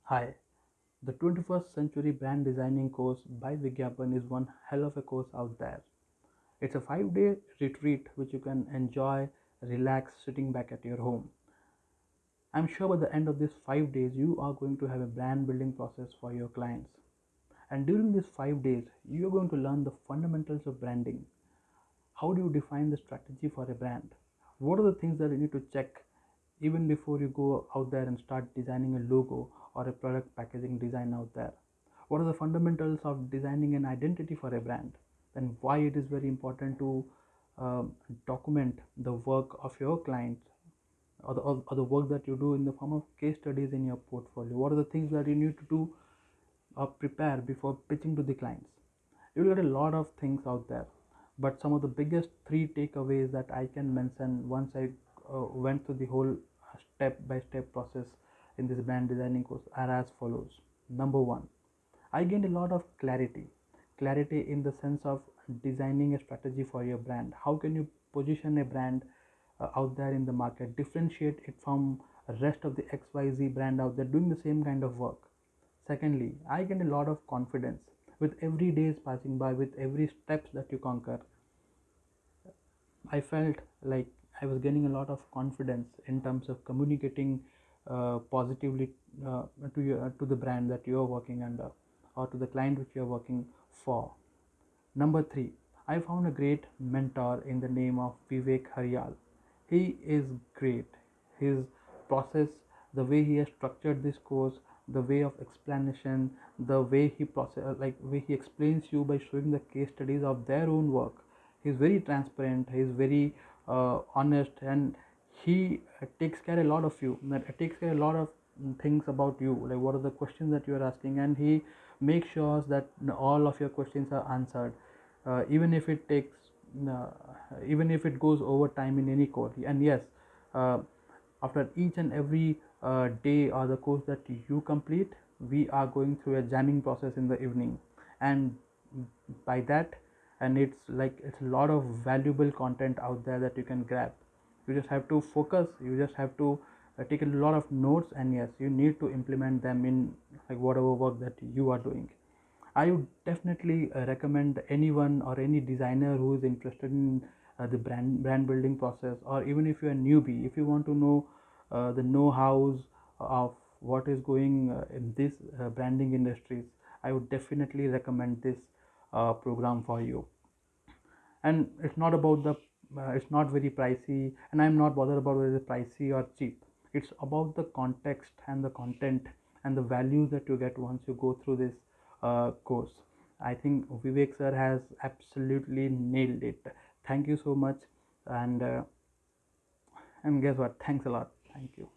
Hi, the 21st Century Brand Designing course by Vigyapan is one hell of a course out there. It's a 5-day retreat which you can enjoy, relax, sitting back at your home. I'm sure by the end of these 5 days, you are going to have a brand building process for your clients. And during these 5 days, you're going to learn the fundamentals of branding. How do you define the strategy for a brand? What are the things that you need to check even before you go out there and start designing a logo or a product packaging design out there? What are the fundamentals of designing an identity for a brand? Then why it is very important to document the work of your clients, or the work that you do in the form of case studies in your portfolio. What are the things that you need to do or prepare before pitching to the clients? You will get a lot of things out there, but some of the biggest three takeaways that I can mention once I went through the whole step by step process in this brand designing course are as follows. Number one, I gained a lot of clarity in the sense of designing a strategy for your brand. How can you position a brand out there in the market, differentiate it from rest of the XYZ brand out there doing the same kind of work? Secondly, I gained a lot of confidence with every days passing by, with every steps that you conquer. I felt like I was gaining a lot of confidence in terms of communicating positively to the brand that you are working under, or to the client which you are working for. Number three, I found a great mentor in the name of Vivek Haryal. He is great. His process, the way he has structured this course, the way of explanation, the way he process, like way he explains you by showing the case studies of their own work. He's very transparent. He's very honest, and he takes care a lot of you. That takes care a lot of things about you, like what are the questions that you are asking, and he makes sure that all of your questions are answered, even if it takes uh, even if it goes over time in any course. And yes, uh, after each and every day or the course that you complete, we are going through a jamming process in the evening, and by that, and it's a lot of valuable content out there that you can grab. You just have to focus, you just have to take a lot of notes, and yes, you need to implement them in like whatever work that you are doing. I would definitely recommend anyone or any designer who is interested in the brand building process, or even if you are a newbie, if you want to know the know-hows of what is going in this branding industries, I would definitely recommend this program for you. And it's not about the it's not very pricey, and I'm not bothered about whether it's pricey or cheap. It's about the context and the content and the values that you get once you go through this course. I think Vivek sir has absolutely nailed it. Thank you so much. And and guess what, thanks a lot. Thank you.